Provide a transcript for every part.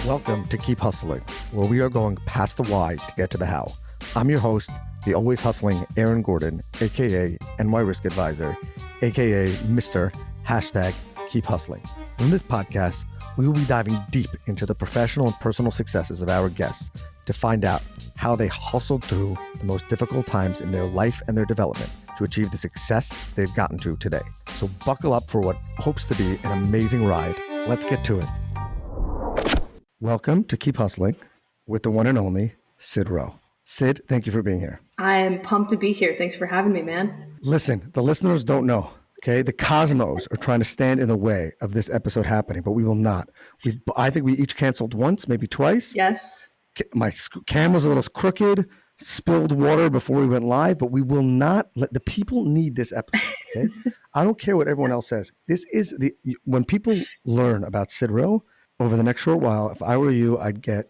Welcome to Keep Hustling, where we are going past the why to get to the how. I'm your host, the always hustling Aaron Gordon, aka NY Risk Advisor, aka Mr. #Keep Hustling. In this podcast, we will be diving deep into the professional and personal successes of our guests to find out how they hustled through the most difficult times in their life and their development to achieve the success they've gotten to today. So buckle up for what hopes to be an amazing ride. Let's get to it. Welcome to Keep Hustling with the one and only Syd Roe. Syd, thank you for being here. I'm pumped to be here. Thanks for having me, man. Listen, the listeners don't know, okay? The cosmos are trying to stand in the way of this episode happening, but we will not. I think we each canceled once, maybe twice. Yes. My camera's a little crooked, spilled water before we went live, but we will not let the people need this episode, okay? I don't care what everyone else says. This is when people learn about Syd Roe over the next short while, if I were you, I don't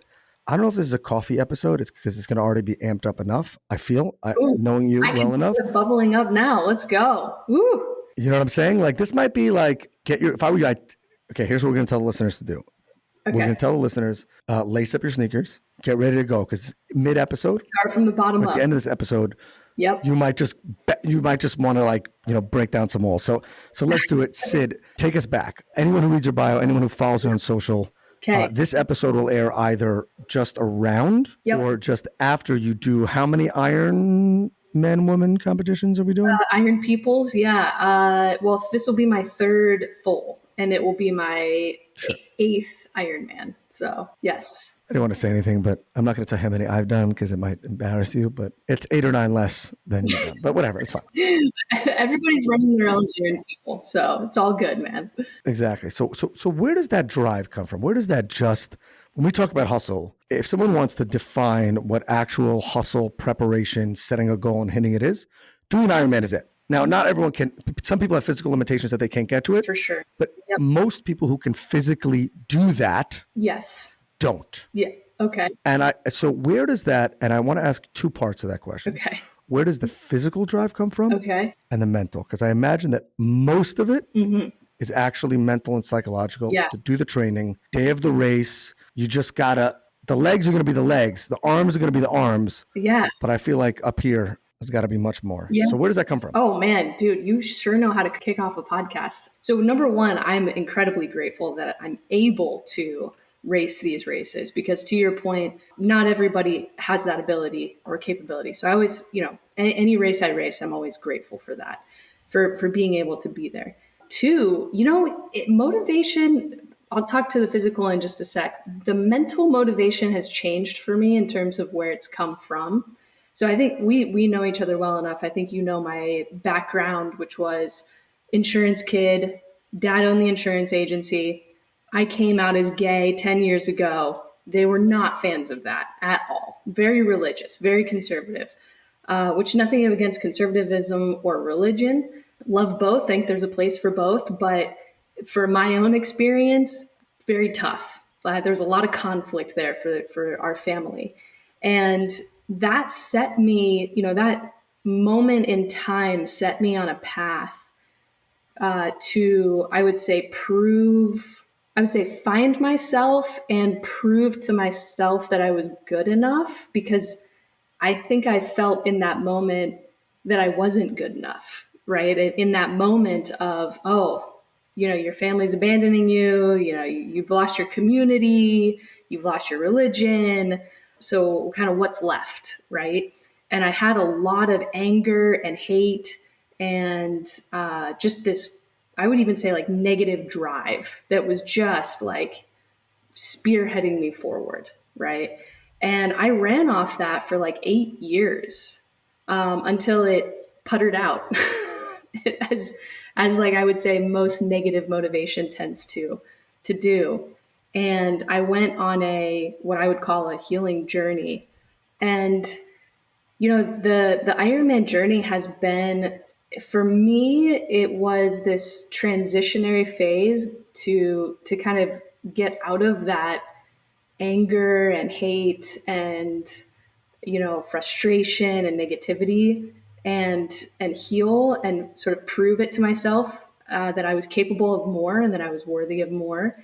know if this is a coffee episode. It's because it's going to already be amped up enough. I feel, knowing you well enough. It's bubbling up now. Let's go. Woo. You know what I'm saying? Like, this might be like, if I were you, okay, here's what we're going to tell the listeners to do. Okay. We're going to tell the listeners, lace up your sneakers, get ready to go. Because mid-episode, start from the bottom up. At the end of this episode, yep, you might just want to break down some walls. So let's do it. Syd, take us back. Anyone who reads your bio, anyone who follows you on social, this episode will air either just around or just after you do. How many Iron Men woman competitions are we doing? Iron Peoples, yeah. Well, this will be my third full, and it will be my 8th Ironman. So yes. I didn't want to say anything, but I'm not going to tell how many I've done because it might embarrass you, but it's 8 or 9 less than you've done. But whatever, it's fine. Everybody's running their own Iron People, so it's all good, man. Exactly. So where does that drive come from? Where does that when we talk about hustle, if someone wants to define what actual hustle, preparation, setting a goal and hitting it is, doing Ironman is it. Now, not everyone can. Some people have physical limitations that they can't get to it. For sure. But most people who can physically do that don't. Yeah. Okay. And so where does that, and I want to ask 2 parts of that question. Okay. Where does the physical drive come from? Okay. And the mental? Because I imagine that most of it is actually mental and psychological. Yeah. To do the training, day of the race, you just gotta, the legs are going to be the legs, the arms are going to be the arms. Yeah. But I feel like up here, there's got to be much more. Yeah. So where does that come from? Oh man, dude, you sure know how to kick off a podcast. So number one, I'm incredibly grateful that I'm able to race these races because to your point, not everybody has that ability or capability. So I always, any race I race, I'm always grateful for that, for being able to be there. 2, motivation, I'll talk to the physical in just a sec. The mental motivation has changed for me in terms of where it's come from. So I think we know each other well enough. I think you know my background, which was insurance kid, dad owned the insurance agency. I came out as gay 10 years ago. They were not fans of that at all. Very religious, very conservative, which nothing against conservatism or religion. Love both, think there's a place for both. But for my own experience, very tough. There's a lot of conflict there for our family. And that set me, that moment in time set me on a path to, I would say, find myself and prove to myself that I was good enough, because I think I felt in that moment that I wasn't good enough, right? In that moment of, your family's abandoning you, you've lost your community, you've lost your religion. So kind of what's left, right? And I had a lot of anger and hate and just this, I would even say like negative drive that was just like spearheading me forward, right? And I ran off that for like 8 years until it puttered out as like I would say most negative motivation tends to do. And I went on what I would call a healing journey. And, the Ironman journey has been, for me, it was this transitionary phase to kind of get out of that anger and hate and, frustration and negativity and heal and sort of prove it to myself that I was capable of more and that I was worthy of more.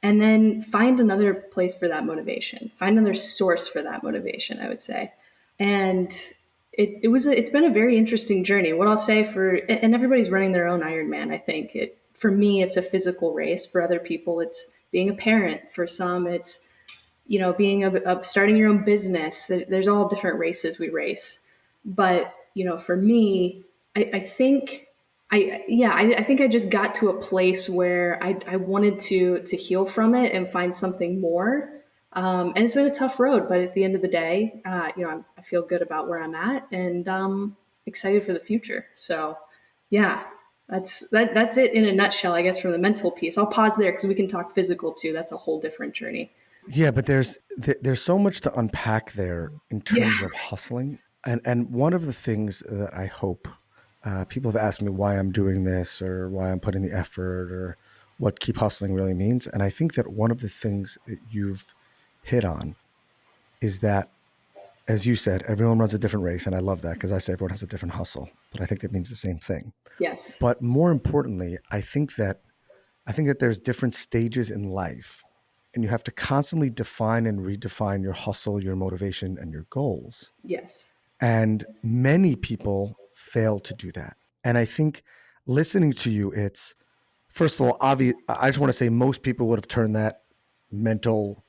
and then find another place for that motivation, find another source for that motivation, I would say. And it's been a very interesting journey. What I'll say and everybody's running their own Ironman. I think for me, it's a physical race. For other people, it's being a parent. For some, it's, being starting your own business. There's all different races we race. But, for me, I think I think I just got to a place where I wanted to heal from it and find something more. And it's been a tough road, but at the end of the day, I feel good about where I'm at, and excited for the future. So, yeah, that's it in a nutshell, I guess, from the mental piece. I'll pause there because we can talk physical too. That's a whole different journey. Yeah, but there's so much to unpack there in Yeah. terms of hustling. And one of the things that I hope people have asked me why I'm doing this or why I'm putting the effort or what keep hustling really means. And I think that one of the things that you've hit on is that, as you said, everyone runs a different race. And I love that because I say everyone has a different hustle, but I think that means the same thing. Yes. But more importantly, I think that there's different stages in life, and you have to constantly define and redefine your hustle, your motivation, and your goals. Yes. And many people fail to do that. And I think listening to you, it's, first of all, obvious. I just want to say most people would have turned that mental,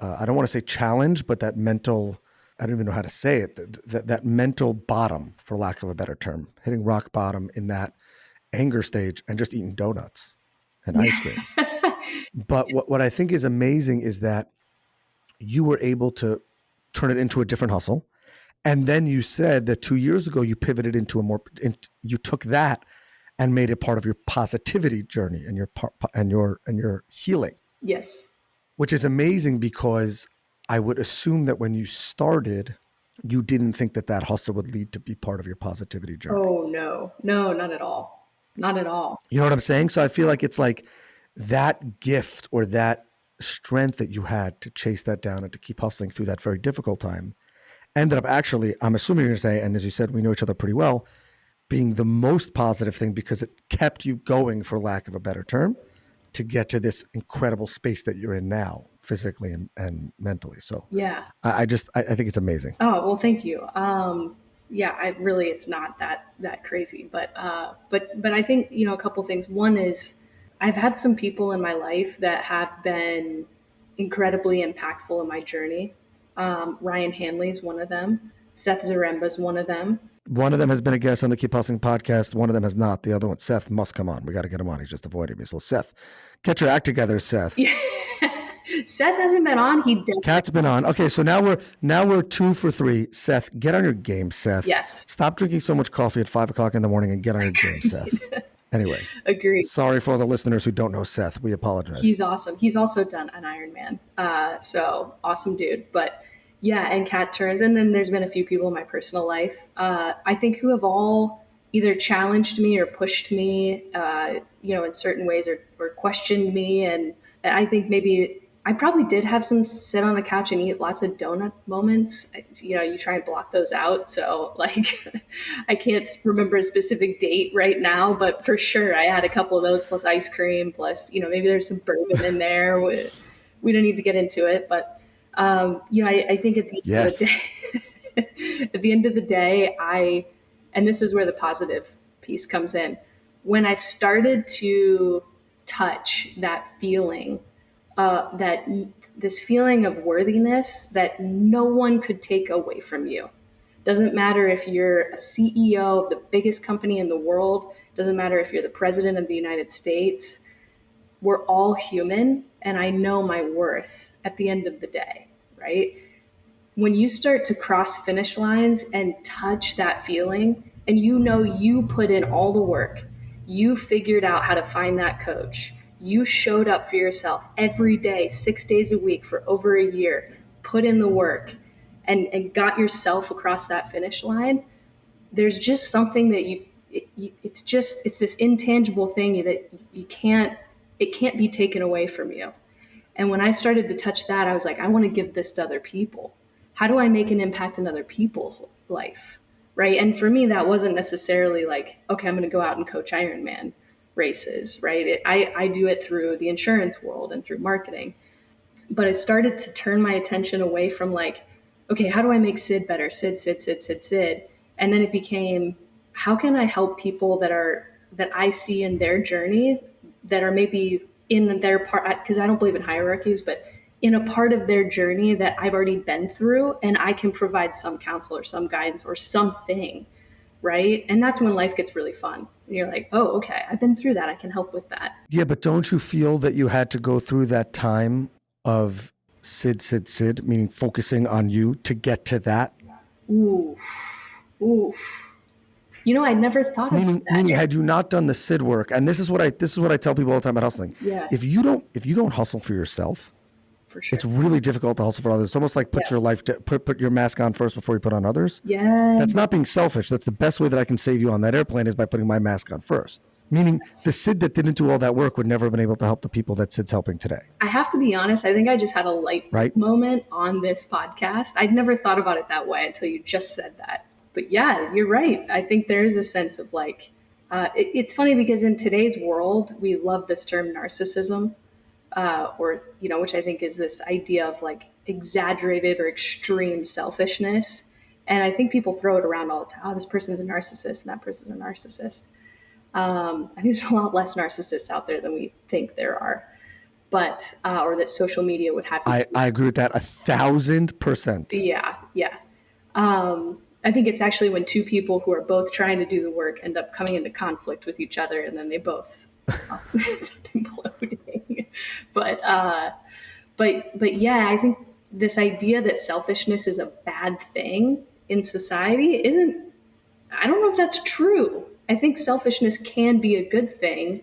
I don't want to say challenge, but that mental, I don't even know how to say it, that mental bottom, for lack of a better term, hitting rock bottom in that anger stage and just eating donuts and ice cream. But what I think is amazing is that you were able to turn it into a different hustle. And then you said that 2 years ago, you pivoted into you took that and made it part of your positivity journey and your healing. Yes. Which is amazing because I would assume that when you started, you didn't think that hustle would lead to be part of your positivity journey. Oh, no, not at all. Not at all. You know what I'm saying? So I feel like it's like that gift or that strength that you had to chase that down and to keep hustling through that very difficult time ended up actually, I'm assuming you're going to say, and as you said, we know each other pretty well, being the most positive thing because it kept you going, for lack of a better term, to get to this incredible space that you're in now, physically and mentally. So Yeah. I think it's amazing. Oh, well, thank you. Yeah, it's not that crazy, but I think, a couple things. One is I've had some people in my life that have been incredibly impactful in my journey. Ryan Hanley's one of them. Seth Zaremba's one of them. One of them has been a guest on the Keep Hustling podcast. One of them has not. The other one, Seth, must come on. We got to get him on. He's just avoiding me. So Seth, get your act together, Seth. Yeah. Seth hasn't been on. Kat's been on. Okay, so now we're 2 for 3. Seth, get on your game, Seth. Yes. Stop drinking so much coffee at 5 o'clock in the morning and get on your game, Seth. Anyway. Agreed. Sorry for all the listeners who don't know Seth. We apologize. He's awesome. He's also done an Ironman. So awesome dude. But yeah, and Kat turns. And then there's been a few people in my personal life, I think, who have all either challenged me or pushed me, in certain ways or questioned me. And I think maybe I probably did have some sit on the couch and eat lots of donut moments. You try and block those out. So I can't remember a specific date right now, but for sure I had a couple of those plus ice cream, plus, maybe there's some bourbon in there. We don't need to get into it, but I think at the end of the day, at the end of the day, and this is where the positive piece comes in. When I started to touch that feeling, that this feeling of worthiness that no one could take away from you. Doesn't matter if you're a CEO of the biggest company in the world. Doesn't matter if you're the president of the United States. We're all human, and I know my worth at the end of the day, right? When you start to cross finish lines and touch that feeling, and you put in all the work, you figured out how to find that coach, you showed up for yourself every day, 6 days a week for over a year, put in the work, and got yourself across that finish line, there's just something that it's this intangible thing that it can't be taken away from you. And when I started to touch that, I was like, I want to give this to other people. How do I make an impact in other people's life? Right. And for me, that wasn't necessarily like, okay, I'm going to go out and coach Ironman. races, right? I do it through the insurance world and through marketing. But it started to turn my attention away from like, okay, how do I make Syd better? Syd. And then it became, how can I help people that I see in their journey that are maybe in their part, because I don't believe in hierarchies, but in a part of their journey that I've already been through, and I can provide some counsel or some guidance or something, right? And that's when life gets really fun. And you're like, oh, okay, I've been through that. I can help with that. Yeah, but don't you feel that you had to go through that time of Syd, meaning focusing on you to get to that? Ooh. I never thought of that. Meaning, had you not done the Syd work, and this is what I tell people all the time about hustling. Yeah. If you don't hustle for yourself, for sure, it's really difficult to hustle for others. It's almost like put your mask on first before you put on others. Yeah. That's not being selfish. That's the best way that I can save you on that airplane is by putting my mask on first. Meaning the Syd that didn't do all that work would never have been able to help the people that Syd's helping today. I have to be honest. I think I just had a light moment on this podcast. I'd never thought about it that way until you just said that. But yeah, you're right. I think there is a sense of like, it's funny because in today's world, we love this term narcissism, which I think is this idea of like exaggerated or extreme selfishness. And I think people throw it around all the time. Oh, this person's a narcissist and that person's a narcissist. I think there's a lot less narcissists out there than we think there are, but or that social media would have. I agree with that 1,000%. Yeah. I think it's actually when two people who are both trying to do the work end up coming into conflict with each other, and then they both end up imploding. But yeah, I think this idea that selfishness is a bad thing in society I don't know if that's true. I think selfishness can be a good thing.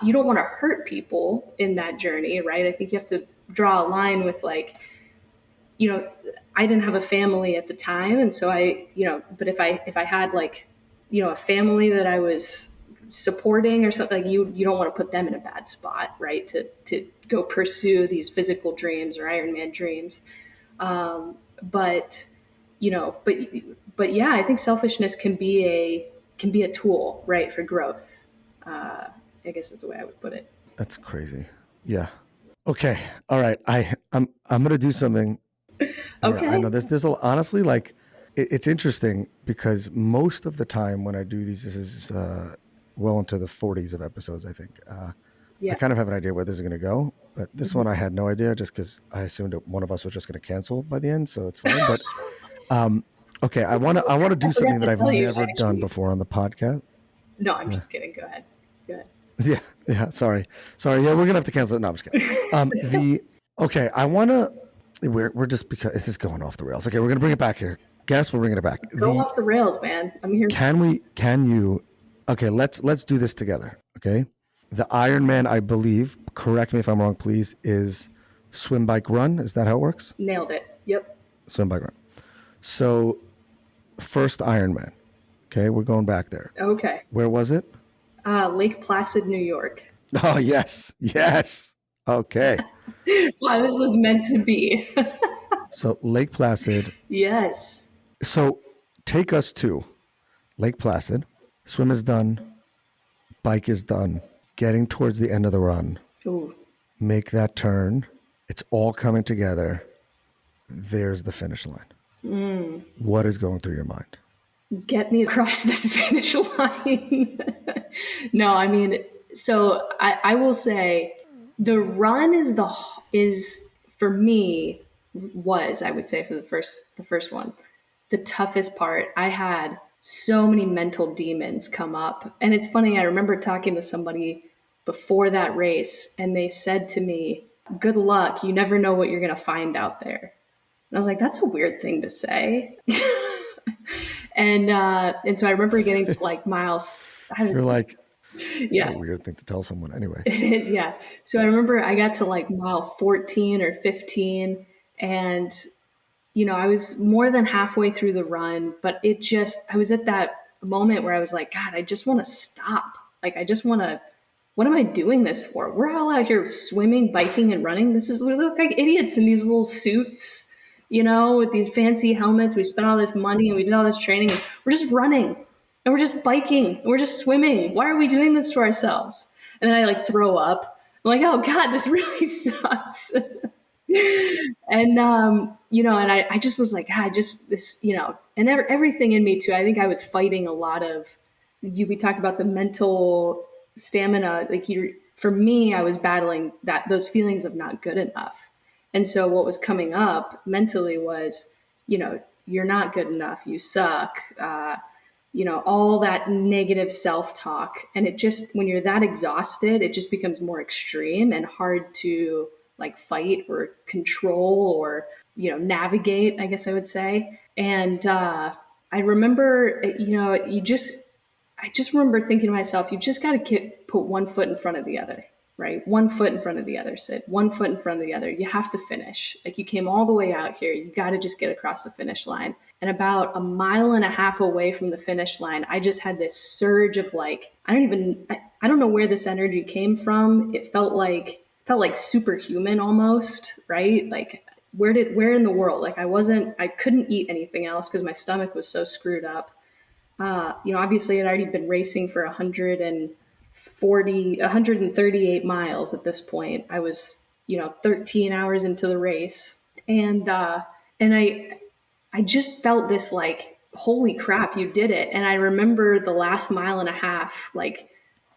You don't want to hurt people in that journey, right? I think you have to draw a line with like, I didn't have a family at the time. And so but if I had like, a family that I was supporting or something, like you don't want to put them in a bad spot, right? To go pursue these physical dreams or Ironman dreams. But yeah, I think selfishness can be a tool, right, for growth. I guess is the way I would put it. That's crazy. Yeah. Okay. All right. I'm going to do something. Okay. Yeah, I know there's honestly like, it's interesting because most of the time when I do these, this is well into the 40s of episodes, I think. I kind of have an idea where this is going to go, but this one I had no idea just because I assumed that one of us was just going to cancel by the end. So it's fine. But okay. I want to do something that I've never done before on the podcast. No, I'm just kidding. Go ahead. Yeah. Sorry. Yeah, we're going to have to cancel it. No, I'm just kidding. Okay. I want to, we're just, because this is going off the rails. Okay. We're going to bring it back here. Guess we're bringing it back. Go off the rails, man. I'm here. Okay, let's do this together. Okay. The Ironman, I believe, correct me if I'm wrong, please, is swim, bike, run. Is that how it works? Nailed it. Yep. Swim, bike, run. So first Ironman. Okay. We're going back there. Okay. Where was it? Lake Placid, New York. Oh, yes. Okay. Wow, this was meant to be. So Lake Placid. Yes. So take us to Lake Placid. Swim is done. Bike is done. Getting towards the end of the run. Ooh. Make that turn. It's all coming together. There's the finish line. What is going through your mind? Get me across this finish line. No, I mean, so I will say the run is for me was, I would say, for the first one, the toughest part. I had so many mental demons come up. And it's funny, I remember talking to somebody before that race, and they said to me, good luck, you never know what you're going to find out there. And I was like, that's a weird thing to say. And so I remember getting to like miles. You're like, yeah, a weird thing to tell someone anyway. It is, yeah. So I remember I got to like mile 14 or 15, and I was more than halfway through the run, but I was at that moment where I was like, God, I just want to stop. Like, what am I doing this for? We're all out here swimming, biking, and running. We look like idiots in these little suits, with these fancy helmets. We spent all this money and we did all this training, and we're just running. and we're just biking, we're just swimming. Why are we doing this to ourselves? And then I like throw up. I'm like, oh God, this really sucks. And, and I just was like, I just, this, and everything in me too. I think I was fighting a lot of, we talk about the mental stamina. Like for me, I was battling those feelings of not good enough. And so what was coming up mentally was, you're not good enough. You suck. All that negative self-talk. And it just, when you're that exhausted, it just becomes more extreme and hard to like fight or control or, navigate, I guess I would say. And I remember, I just remember thinking to myself, you just got to put one foot in front of the other, right? One foot in front of the other, Syd. One foot in front of the other. You have to finish. Like you came all the way out here. You got to just get across the finish line. And about a mile and a half away from the finish line, I just had this surge of like, I don't know where this energy came from. It felt like superhuman almost, right? Like where in the world? Like I couldn't eat anything else because my stomach was so screwed up. Obviously I'd already been racing for 138 miles at this point. I was, 13 hours into the race. And I just felt this like, holy crap, you did it. And I remember the last mile and a half, like,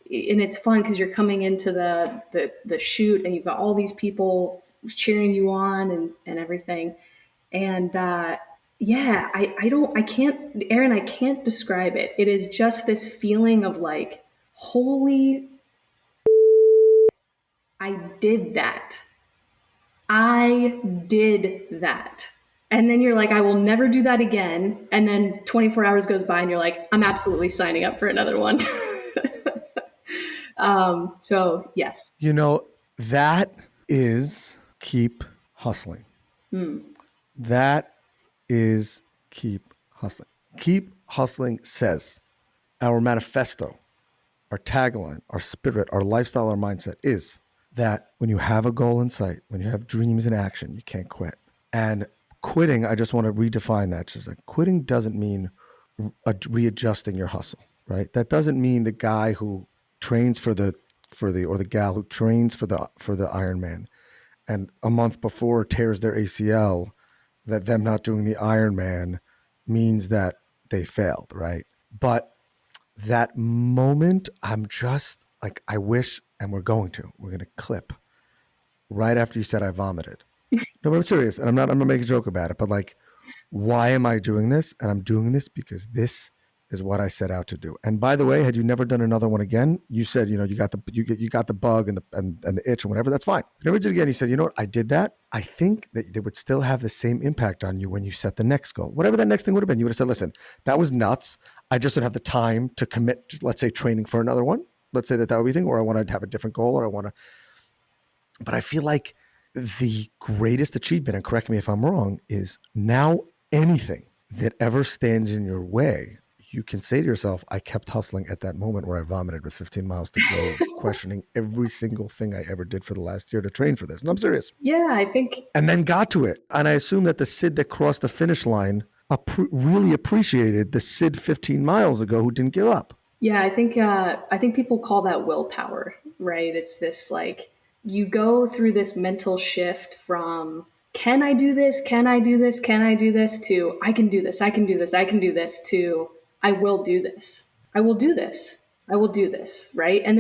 and it's fun because you're coming into the chute and you've got all these people cheering you on and everything. And, Aaron, I can't describe it. It is just this feeling of like, holy, I did that. I did that. And then you're like, I will never do that again. And then 24 hours goes by and you're like, I'm absolutely signing up for another one. So yes. That is keep hustling. That is keep hustling. Keep hustling says our manifesto, our tagline, our spirit, our lifestyle, our mindset is that when you have a goal in sight, when you have dreams in action, you can't quit. And quitting, I just want to redefine that. Just like quitting doesn't mean readjusting your hustle, right? That doesn't mean the guy who trains or the gal who trains for the Ironman and a month before tears their ACL, that them not doing the Ironman means that they failed, right? But that moment, I'm just like, I wish, and we're going to clip right after you said I vomited. No, but I'm serious. And I'm not making a joke about it, but like, why am I doing this? And I'm doing this because this is what I set out to do. And by the way, had you never done another one again, you said, you got the bug and the itch or whatever, that's fine. If you never did it again, you said, I did that. I think that they would still have the same impact on you when you set the next goal. Whatever that next thing would have been, you would have said, listen, that was nuts. I just don't have the time to commit to, let's say, training for another one. Let's say that would be thing, or I want to have a different goal, or I want to. But I feel like the greatest achievement, and correct me if I'm wrong, is now anything that ever stands in your way, you can say to yourself, I kept hustling at that moment where I vomited with 15 miles to go, questioning every single thing I ever did for the last year to train for this. And I'm serious. Yeah, I think. And then got to it. And I assume that the Syd that crossed the finish line really appreciated the Syd 15 miles ago who didn't give up. Yeah, I think people call that willpower, right? It's this like, you go through this mental shift from, can I do this? Can I do this? Can I do this? To, I can do this. I can do this. I can do this. To, I will do this. I will do this. I will do this. Right. And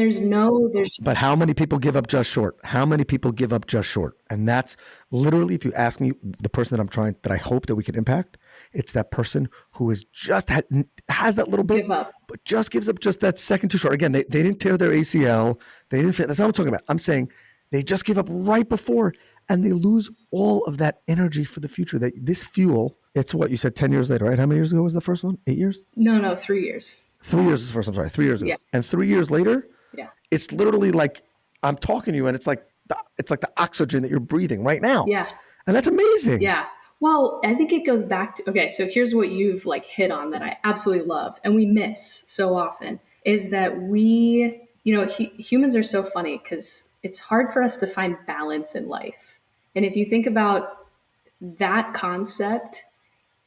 But how many people give up just short? How many people give up just short? And that's literally, if you ask me, the person that I hope that we could impact, it's that person who is just has that little bit, but just gives up just that second too short. Again, they didn't tear their ACL. They didn't fit. That's not what I'm talking about. I'm saying they just give up right before, and they lose all of that energy for the future. That this fuel, it's what you said 10 years later, right? How many years ago was the first one? 8 years? No, 3 years. 3 years was the first. I'm sorry, 3 years ago. Yeah. And 3 years later, it's literally like I'm talking to you, and it's like the oxygen that you're breathing right now. Yeah. And that's amazing. Yeah. Well, I think it goes back to, okay, so here's what you've like hit on that I absolutely love and we miss so often is that we, humans are so funny because it's hard for us to find balance in life. And if you think about that concept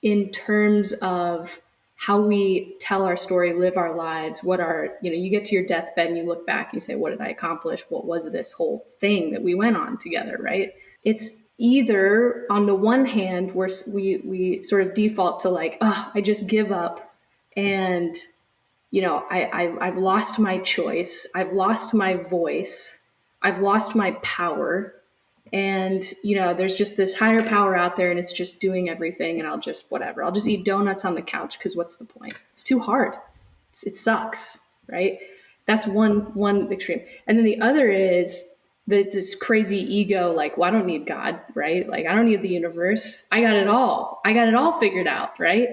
in terms of how we tell our story, live our lives, what are, you get to your deathbed and you look back and you say, what did I accomplish? What was this whole thing that we went on together, right? It's either on the one hand, where we sort of default to like, oh, I just give up and, I've lost my choice. I've lost my voice. I've lost my power. And, there's just this higher power out there and it's just doing everything. And I'll just, whatever, I'll just eat donuts on the couch because what's the point? It's too hard. It sucks, right? That's one extreme. And then the other is this crazy ego, like, well, I don't need God, right? Like, I don't need the universe. I got it all. I got it all figured out, right?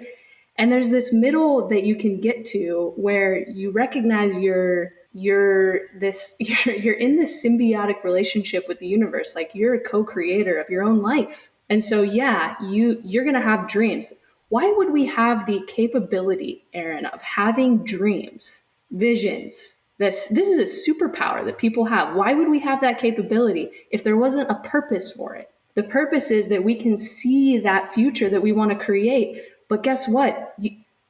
And there's this middle that you can get to where you recognize you're in this symbiotic relationship with the universe. Like, you're a co-creator of your own life. And so, yeah, you're going to have dreams. Why would we have the capability, Aaron, of having dreams, visions? This is a superpower that people have. Why would we have that capability if there wasn't a purpose for it? The purpose is that we can see that future that we want to create. But guess what?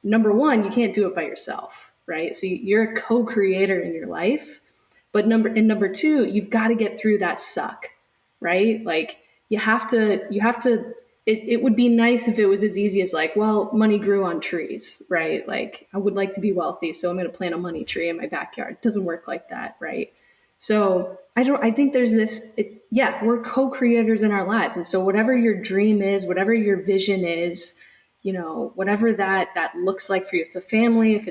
Number one, you can't do it by yourself, right? So you're a co-creator in your life. But number two, you've got to get through that suck, right? Like you have to, it would be nice if it was as easy as like, well, money grew on trees, right? Like I would like to be wealthy, so I'm going to plant a money tree in my backyard. It doesn't work like that, right? So I think there's this, we're co-creators in our lives. And so whatever your dream is, whatever your vision is, whatever that looks like for you, if it's a family, if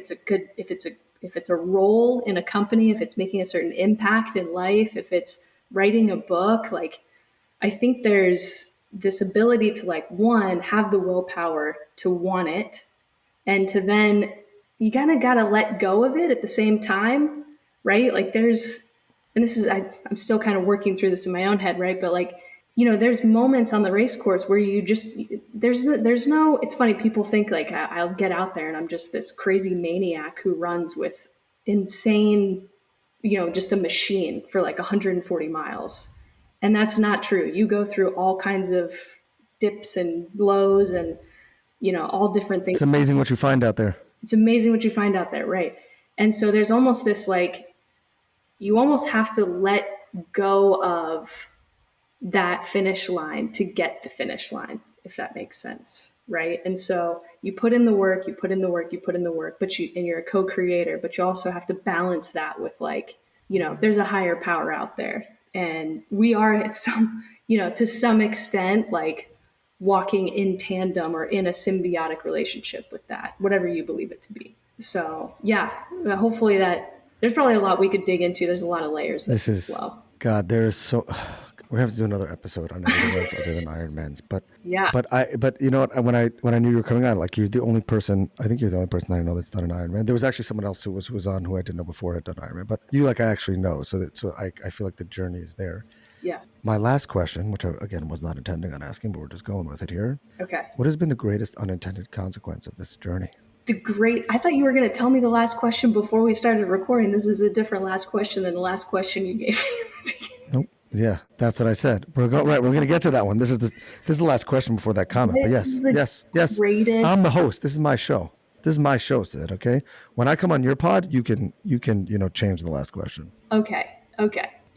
it's a role in a company, if it's making a certain impact in life, if it's writing a book, like I think there's this ability to like, one, have the willpower to want it. And to then you kind of got to let go of it at the same time, right? Like and this is, I'm still kind of working through this in my own head, right? But like, there's moments on the race course where you just, there's no, it's funny. People think like I'll get out there and I'm just this crazy maniac who runs with insane, just a machine for like 140 miles. And that's not true. You go through all kinds of dips and lows and, all different things. It's amazing what you find out there. It's amazing what you find out there. Right. And so there's almost this, like, you almost have to let go of that finish line to get the finish line, if that makes sense. Right. And so you put in the work, but you're a co-creator, but you also have to balance that with like, there's a higher power out there. And we are at some, to some extent, like walking in tandem or in a symbiotic relationship with that, whatever you believe it to be. So yeah, hopefully that there's probably a lot we could dig into. There's a lot of layers. This is, God, there is so, we have to do another episode on everything else other than Ironmans. But yeah, but you know what? When I knew you were coming on, like you're the only person. I think you're the only person I know that's done an Ironman. There was actually someone else who was on who I didn't know before had done Ironman. But you, like, I actually know, so I feel like the journey is there. Yeah. My last question, which I, again, was not intending on asking, but we're just going with it here. Okay. What has been the greatest unintended consequence of this journey? I thought you were going to tell me the last question before we started recording. This is a different last question than the last question you gave me. Nope. Yeah, that's what I said. We're going to get to that one. This is the last question before that comment. But yes. Greatest. I'm the host. This is my show. Syd. Okay. When I come on your pod, you can change the last question. Okay.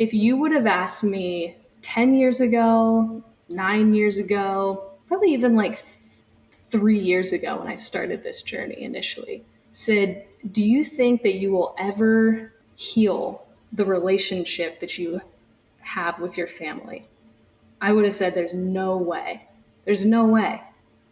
If you would have asked me 10 years ago, 9 years ago, probably even like 3 years ago when I started this journey initially, Syd, do you think that you will ever heal the relationship that you have with your family? I would have said there's no way. There's no way.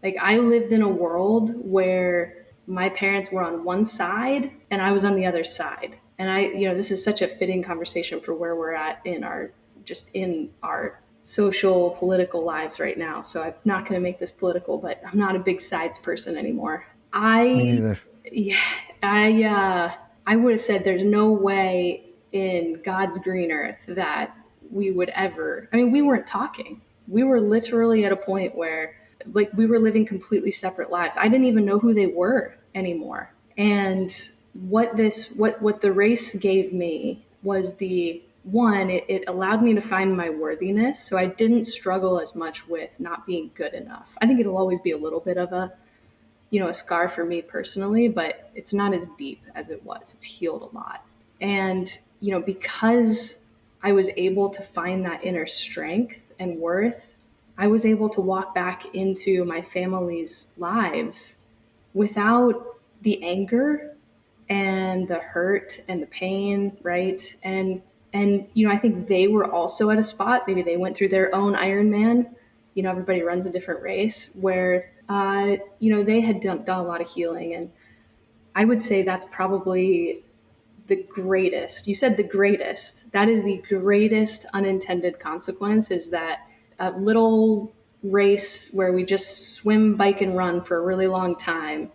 Like, I lived in a world where my parents were on one side and I was on the other side. And this is such a fitting conversation for where we're at in our social, political lives right now. So I'm not going to make this political, but I'm not a big sides person anymore. Me neither. Yeah, I would have said there's no way in God's green earth that we would ever, we weren't talking. We were literally at a point where like we were living completely separate lives. I didn't even know who they were anymore. And what the race gave me was it allowed me to find my worthiness. So I didn't struggle as much with not being good enough. I think it'll always be a little bit of a a scar for me personally, but it's not as deep as it was. It's healed a lot. And, because I was able to find that inner strength and worth, I was able to walk back into my family's lives without the anger and the hurt and the pain, right? And I think they were also at a spot, maybe they went through their own Ironman. Everybody runs a different race where they had done a lot of healing. And I would say that's probably the greatest. You said the greatest. That is the greatest unintended consequence, is that a little race where we just swim, bike, and run for a really long time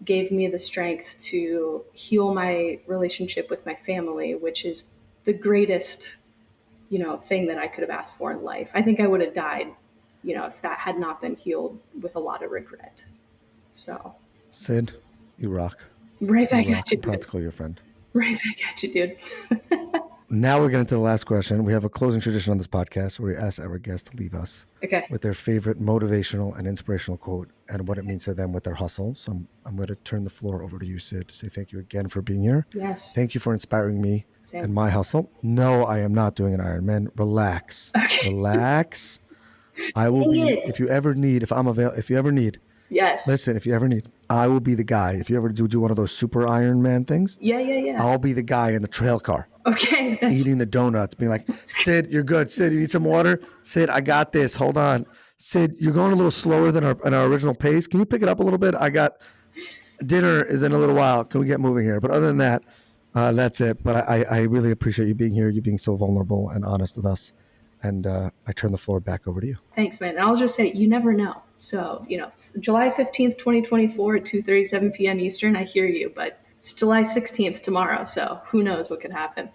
gave me the strength to heal my relationship with my family, which is the greatest, thing that I could have asked for in life. I think I would have died, if that had not been healed with a lot of regret. So, Syd, you rock. Right back at you. I'm proud to call you a friend. Right back at you, dude. Now we're getting to the last question. We have a closing tradition on this podcast where we ask our guests to leave us with their favorite motivational and inspirational quote and what it means to them with their hustle. So I'm going to turn the floor over to you, Syd, to say thank you again for being here. Yes. Thank you for inspiring me Same. and my hustle. No, I am not doing an Ironman. Relax. Okay. Relax. I will be, if you ever need, yes. Listen, if you ever need, I will be the guy. If you ever do one of those super Ironman things, I'll be the guy in the trail car. Okay. Eating the donuts, being like, Syd, you're good. Syd, you need some water? Syd, I got this. Hold on. Syd, you're going a little slower than our original pace. Can you pick it up a little bit? I got dinner is in a little while. Can we get moving here? But other than that, that's it. But I really appreciate you being here. You being so vulnerable and honest with us. And I turn the floor back over to you. Thanks, man. And I'll just say, you never know. So, July 15th, 2024 at 2:37 p.m. Eastern, I hear you, but it's July 16th tomorrow. So who knows what could happen.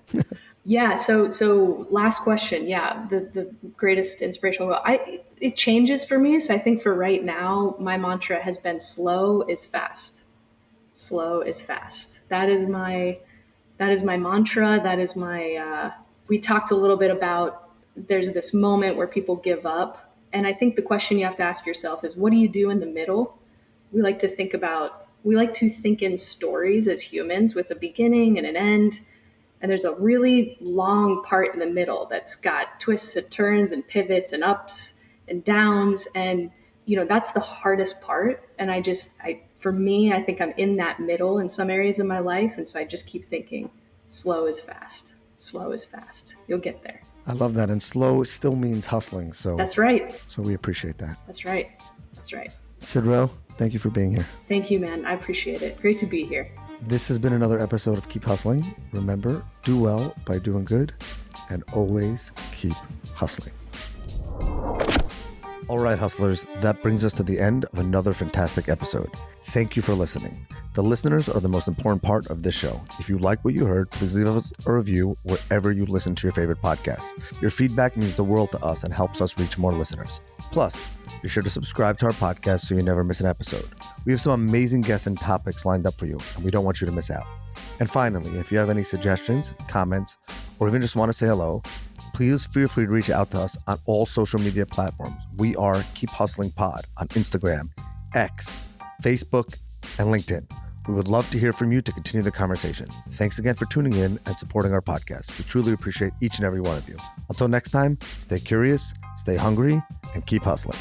Yeah. So last question. Yeah. The greatest inspirational quote. It changes for me. So I think for right now, my mantra has been slow is fast. Slow is fast. That is my mantra. That is my, we talked a little bit about, there's this moment where people give up. And I think the question you have to ask yourself is, what do you do in the middle? We like to think in stories as humans with a beginning and an end. And there's a really long part in the middle that's got twists and turns and pivots and ups and downs. And, that's the hardest part. And for me, I think I'm in that middle in some areas of my life. And so I just keep thinking, slow is fast. Slow is fast. You'll get there. I love that. And slow still means hustling. So that's right. So we appreciate that. That's right. That's right. Syd Roe, thank you for being here. Thank you, man. I appreciate it. Great to be here. This has been another episode of Keep Hustling. Remember, do well by doing good and always keep hustling. All right, hustlers, that brings us to the end of another fantastic episode. Thank you for listening. The listeners are the most important part of this show. If you like what you heard, please leave us a review wherever you listen to your favorite podcasts. Your feedback means the world to us and helps us reach more listeners. Plus, be sure to subscribe to our podcast so you never miss an episode. We have some amazing guests and topics lined up for you, and we don't want you to miss out. And finally, if you have any suggestions, comments, or even just want to say hello, please feel free to reach out to us on all social media platforms. We are Keep Hustling Pod on Instagram, X, Facebook, and LinkedIn. We would love to hear from you to continue the conversation. Thanks again for tuning in and supporting our podcast. We truly appreciate each and every one of you. Until next time, stay curious, stay hungry, and keep hustling.